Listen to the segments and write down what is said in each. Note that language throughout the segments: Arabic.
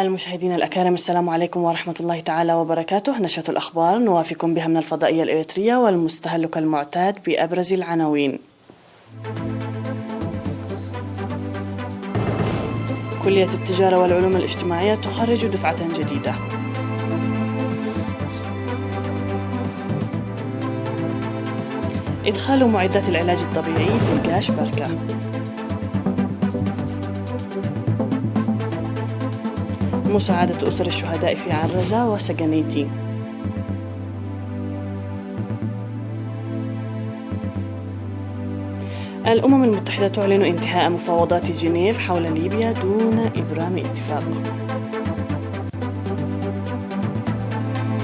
المشاهدين الأكارم، السلام عليكم ورحمة الله تعالى وبركاته. نشرة الأخبار نوافيكم بها من الفضائية الإريترية، والمستهل كالمعتاد بأبرز العناوين. كلية التجارة والعلوم الاجتماعية تخرج دفعة جديدة. إدخال معدات العلاج الطبيعي في القاش بركة. مساعدة أسر الشهداء في عرزة وسجنيتي. الأمم المتحدة تعلن انتهاء مفاوضات جنيف حول ليبيا دون إبرام اتفاق.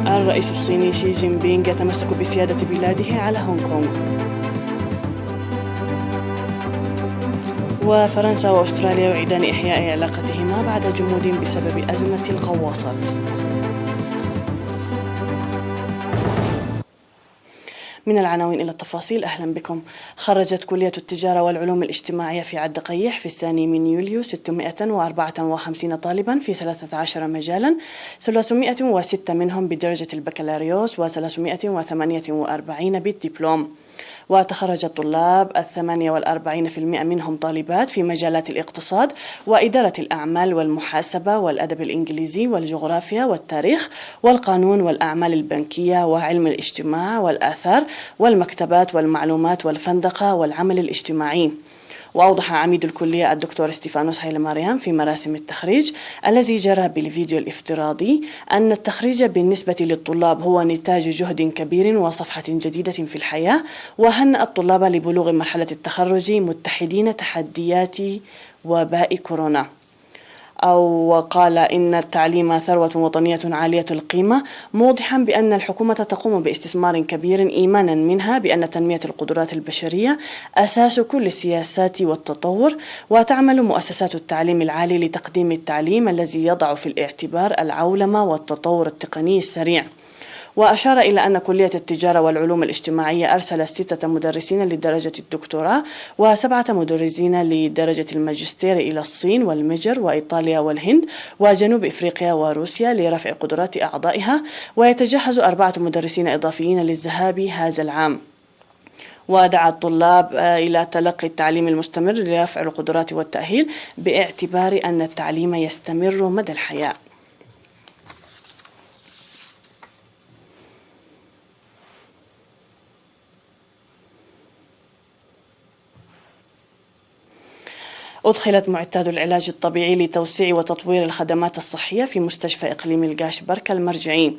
الرئيس الصيني شي جين بينغ يتمسك بسيادة بلاده على هونغ كونغ. وفرنسا وأستراليا يعيدان إحياء علاقتهما بعد جمود بسبب أزمة الغواصات. من العناوين إلى التفاصيل، أهلا بكم. خرجت كلية التجارة والعلوم الاجتماعية في عد قيح في 2 من يوليو 654 طالبا في 13 مجالا، 306 منهم بدرجة البكالوريوس و348 بالدبلوم. وتخرج الطلاب 48% منهم طالبات في مجالات الاقتصاد وإدارة الأعمال والمحاسبة والأدب الإنجليزي والجغرافيا والتاريخ والقانون والأعمال البنكية وعلم الاجتماع والآثار والمكتبات والمعلومات والفندقة والعمل الاجتماعي. وأوضح عميد الكلية الدكتور ستيفانوس هيلماريام في مراسم التخريج الذي جرى بالفيديو الافتراضي أن التخريج بالنسبة للطلاب هو نتاج جهد كبير وصفحة جديدة في الحياة، وهنأ الطلاب لبلوغ مرحلة التخرج متحدين تحديات وباء كورونا. وقال إن التعليم ثروة وطنية عالية القيمة، موضحا بأن الحكومة تقوم باستثمار كبير إيمانا منها بأن تنمية القدرات البشرية أساس كل السياسات والتطور، وتعمل مؤسسات التعليم العالي لتقديم التعليم الذي يضع في الاعتبار العولمة والتطور التقني السريع. وأشار إلى أن كلية التجارة والعلوم الاجتماعية أرسلت 6 مدرسين لدرجة الدكتوراه و7 مدرسين لدرجة الماجستير إلى الصين والمجر وإيطاليا والهند وجنوب إفريقيا وروسيا لرفع قدرات أعضائها، ويتجهز 4 مدرسين إضافيين للذهاب هذا العام. ودعا الطلاب إلى تلقي التعليم المستمر لرفع القدرات والتأهيل، باعتبار أن التعليم يستمر مدى الحياة. أدخلت معدات العلاج الطبيعي لتوسيع وتطوير الخدمات الصحية في مستشفى إقليم القاش بركة المرجعي.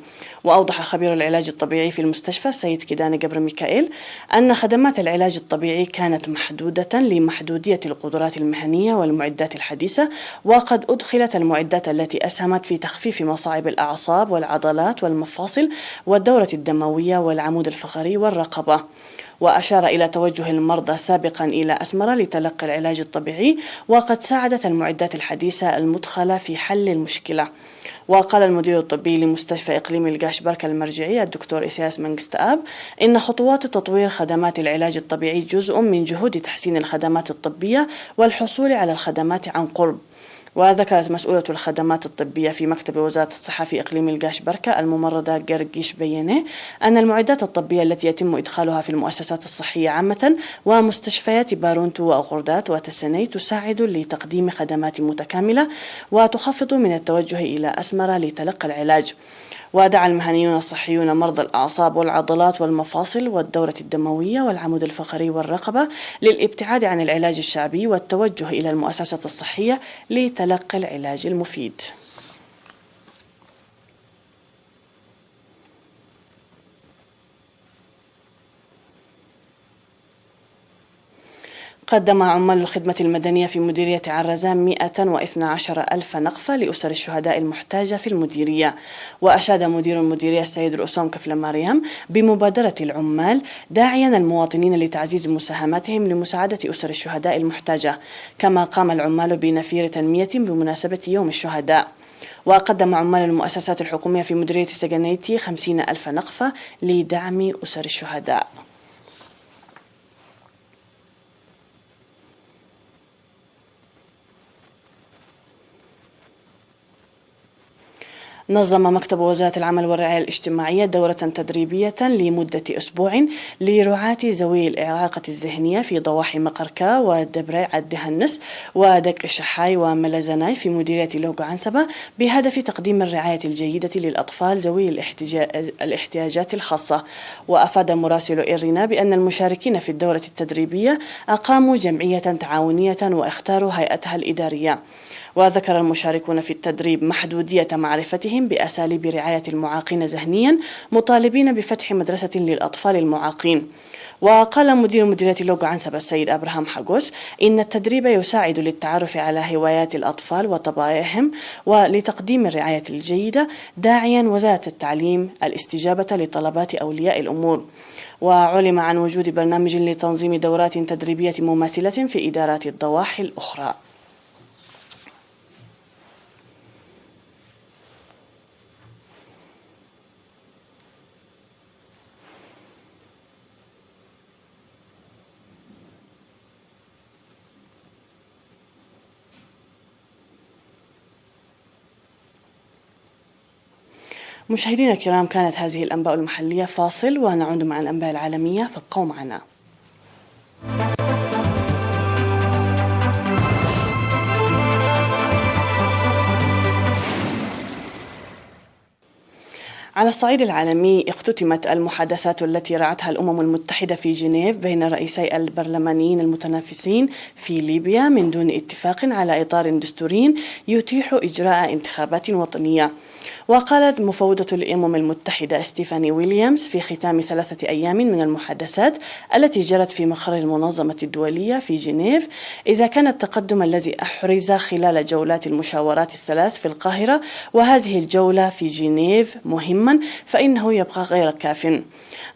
وأوضح خبير العلاج الطبيعي في المستشفى السيد كيداني قبر ميكائيل أن خدمات العلاج الطبيعي كانت محدودة لمحدودية القدرات المهنية والمعدات الحديثة، وقد أدخلت المعدات التي أسهمت في تخفيف مصاعب الأعصاب والعضلات والمفاصل والدورة الدموية والعمود الفقري والرقبة. وأشار إلى توجه المرضى سابقا إلى أسمرة لتلقي العلاج الطبيعي، وقد ساعدت المعدات الحديثة المدخلة في حل المشكلة. وقال المدير الطبي لمستشفى إقليم القاش بركة المرجعي الدكتور إسياس منجستآب إن خطوات تطوير خدمات العلاج الطبيعي جزء من جهود تحسين الخدمات الطبية والحصول على الخدمات عن قرب. وذكرت مسؤولة الخدمات الطبية في مكتب وزارة الصحة في إقليم القاش بركة الممرضة قرقيش بياني أن المعدات الطبية التي يتم إدخالها في المؤسسات الصحية عامة ومستشفيات بارونتو وأقردات وتسني تساعد لتقديم خدمات متكاملة وتخفض من التوجه إلى أسمرة لتلقي العلاج. ودعا المهنيون الصحيون مرضى الأعصاب والعضلات والمفاصل والدورة الدموية والعمود الفقري والرقبة للابتعاد عن العلاج الشعبي والتوجه إلى المؤسسة الصحية لتلقي العلاج المفيد. قدم عمال الخدمة المدنية في مديرية عرزة 112 ألف نقفة لأسر الشهداء المحتاجة في المديرية. وأشاد مدير المديرية السيد رؤسوم كفل مريم بمبادرة العمال، داعيا المواطنين لتعزيز مساهماتهم لمساعدة أسر الشهداء المحتاجة. كما قام العمال بنفير تنمية بمناسبة يوم الشهداء. وقدم عمال المؤسسات الحكومية في مديرية سجنيتي 50 ألف نقفة لدعم أسر الشهداء. نظم مكتب وزارة العمل والرعاية الاجتماعية دورة تدريبية لمدة أسبوع لرعاة ذوي الإعاقة الذهنية في ضواحي مقركة ودبرة الدهنس ودك الشحاي وملزناي في مديرية لوغو عنسبة بهدف تقديم الرعاية الجيدة للأطفال ذوي الاحتياجات الخاصة. وأفاد مراسل إيرينا بأن المشاركين في الدورة التدريبية أقاموا جمعية تعاونية واختاروا هيئتها الإدارية. وذكر المشاركون في التدريب محدودية معرفتهم بأساليب رعاية المعاقين ذهنيا مطالبين بفتح مدرسة للأطفال المعاقين. وقال مدير مديرية لوغو عنسبة السيد أبراهام حاجوس إن التدريب يساعد للتعرف على هوايات الأطفال وطبائعهم ولتقديم الرعاية الجيدة، داعيا وزارة التعليم الاستجابة لطلبات أولياء الأمور. وعلم عن وجود برنامج لتنظيم دورات تدريبية مماثلة في إدارات الضواحي الأخرى. مشاهدينا الكرام، كانت هذه الأنباء المحلية. فاصل ونعود مع الأنباء العالمية، فابقوا معنا. على الصعيد العالمي، اختتمت المحادثات التي رعتها الأمم المتحدة في جنيف بين رئيسي البرلمانيين المتنافسين في ليبيا من دون اتفاق على إطار دستوري يتيح إجراء انتخابات وطنية. وقالت مفوضة الأمم المتحدة ستيفاني ويليامز في ختام 3 أيام من المحادثات التي جرت في مقر المنظمة الدولية في جنيف: إذا كان التقدم الذي أحرز خلال جولات المشاورات الثلاث في القاهرة وهذه الجولة في جنيف مهما، فإنه يبقى غير كاف.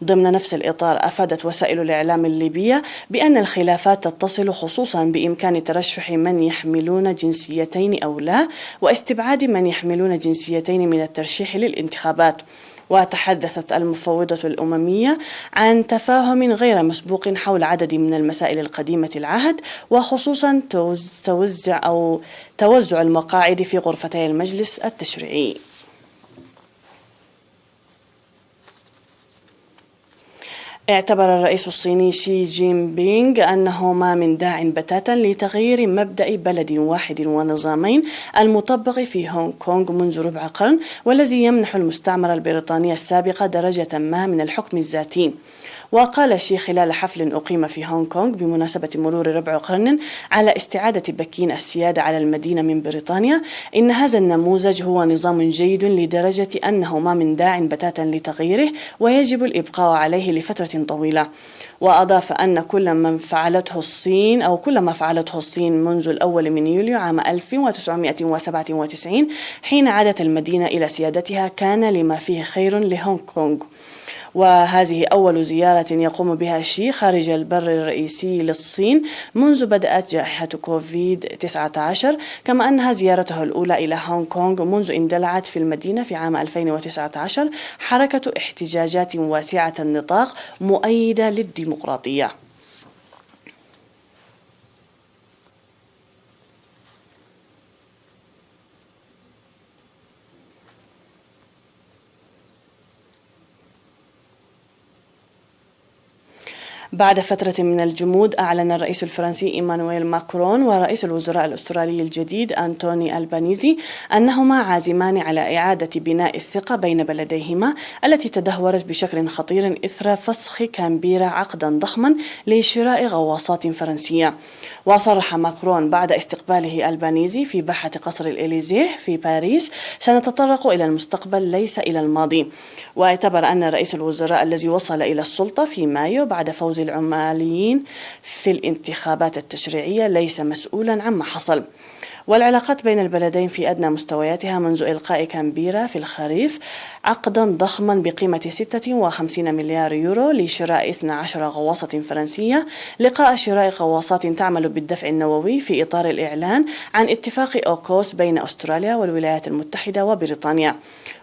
ضمن نفس الإطار، أفادت وسائل الإعلام الليبية بأن الخلافات تتصل خصوصا بإمكان ترشح من يحملون جنسيتين أو لا، واستبعاد من يحملون جنسيتين من الترشيح للانتخابات. وتحدثت المفوضة الأممية عن تفاهم غير مسبوق حول عدد من المسائل القديمة العهد، وخصوصا توزع المقاعد في غرفتي المجلس التشريعي. اعتبر الرئيس الصيني شي جين بينغ أنه ما من داع بتاتا لتغيير مبدأ بلد واحد ونظامين المطبق في هونغ كونغ منذ ربع قرن، والذي يمنح المستعمرة البريطانية السابقة درجة ما من الحكم الذاتي. وقال شي خلال حفل أقيم في هونغ كونغ بمناسبة مرور ربع قرن على استعادة بكين السيادة على المدينة من بريطانيا: إن هذا النموذج هو نظام جيد لدرجة أنه ما من داع بتاتا لتغييره، ويجب الإبقاء عليه لفترة طويلة. وأضاف أن كل ما فعلته الصين منذ الأول من يوليو عام 1997 حين عادت المدينة إلى سيادتها كان لما فيه خير لهونغ كونغ. وهذه أول زيارة يقوم بها شي خارج البر الرئيسي للصين منذ بدأت جائحة كوفيد-19، كما أنها زيارته الأولى إلى هونغ كونغ منذ اندلعت في المدينة في عام 2019 حركة احتجاجات واسعة النطاق مؤيدة للديمقراطية. بعد فترة من الجمود، أعلن الرئيس الفرنسي إيمانويل ماكرون ورئيس الوزراء الأسترالي الجديد أنتوني ألبانيزي أنهما عازمان على إعادة بناء الثقة بين بلديهما التي تدهورت بشكل خطير إثر فسخ كامبيرا عقدا ضخما لشراء غواصات فرنسية. وصرح ماكرون بعد استقباله ألبانيزي في باحة قصر الإليزيه في باريس: سنتطرق إلى المستقبل ليس إلى الماضي. واعتبر أن رئيس الوزراء الذي وصل إلى السلطة في مايو بعد فوز العماليين في الانتخابات التشريعية ليس مسؤولا عما حصل. والعلاقات بين البلدين في أدنى مستوياتها منذ إلقاء كامبيرا في الخريف عقدا ضخما بقيمة 56 مليار يورو لشراء 12 غواصة فرنسية لقاء شراء غواصات تعمل بالدفع النووي في إطار الإعلان عن اتفاق أوكوس بين أستراليا والولايات المتحدة وبريطانيا.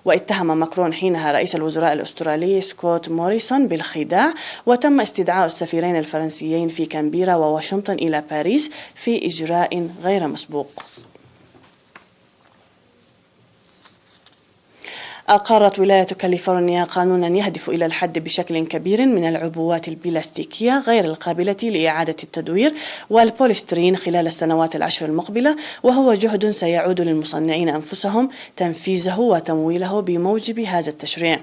واتهم ماكرون حينها رئيس الوزراء الأسترالي سكوت موريسون بالخداع، وتم استدعاء السفيرين الفرنسيين في كامبيرا وواشنطن إلى باريس في إجراء غير مسبوق. أقرت ولاية كاليفورنيا قانونا يهدف إلى الحد بشكل كبير من العبوات البلاستيكية غير القابلة لإعادة التدوير والبوليسترين خلال السنوات العشر المقبلة، وهو جهد سيعود للمصنعين أنفسهم تنفيذه وتمويله بموجب هذا التشريع.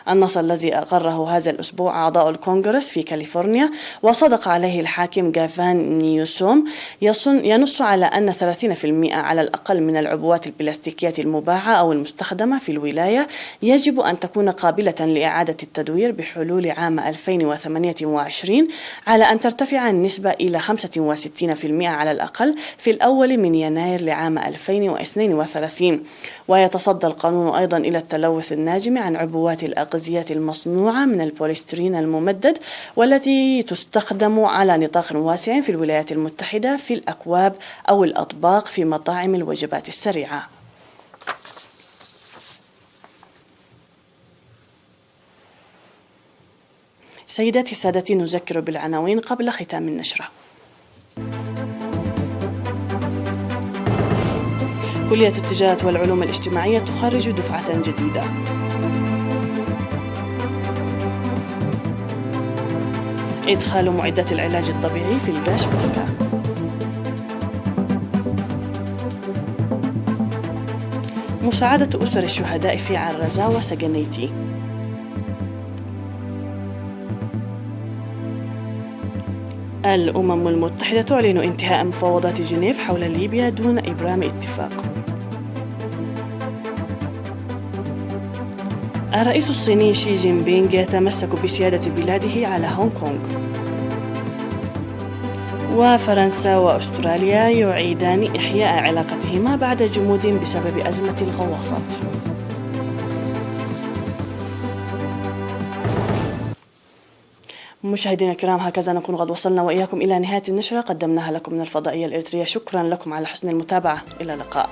النص الذي أقره هذا الأسبوع أعضاء الكونغرس في كاليفورنيا وصدق عليه الحاكم غافان نيوسوم ينص على أن 30% على الأقل من العبوات البلاستيكية المباعة أو المستخدمة في الولاية يجب أن تكون قابلة لإعادة التدوير بحلول عام 2028، على أن ترتفع النسبة إلى 65% على الأقل في الأول من يناير لعام 2032. ويتصدى القانون أيضا إلى التلوث الناجم عن عبوات الأغذية المصنوعة من البوليسترين الممدد، والتي تستخدم على نطاق واسع في الولايات المتحدة في الأكواب أو الأطباق في مطاعم الوجبات السريعة. سيداتي سادتي، نذكر بالعناوين قبل ختام النشرة. كلية التجارة والعلوم الاجتماعية تخرج دفعة جديدة. إدخال معدات العلاج الطبيعي في الغاش بركة. مساعدة أسر الشهداء في عرزة وسجنيتي. الأمم المتحدة تعلن انتهاء مفاوضات جنيف حول ليبيا دون إبرام اتفاق. الرئيس الصيني شي جين بينغ يتمسك بسيادة بلاده على هونغ كونغ. وفرنسا وأستراليا يعيدان إحياء علاقتهما بعد جمود بسبب أزمة الغواصات. مشاهدينا الكرام، هكذا نكون قد وصلنا وإياكم إلى نهاية النشرة قدمناها لكم من الفضائية الإريترية. شكرا لكم على حسن المتابعة، إلى اللقاء.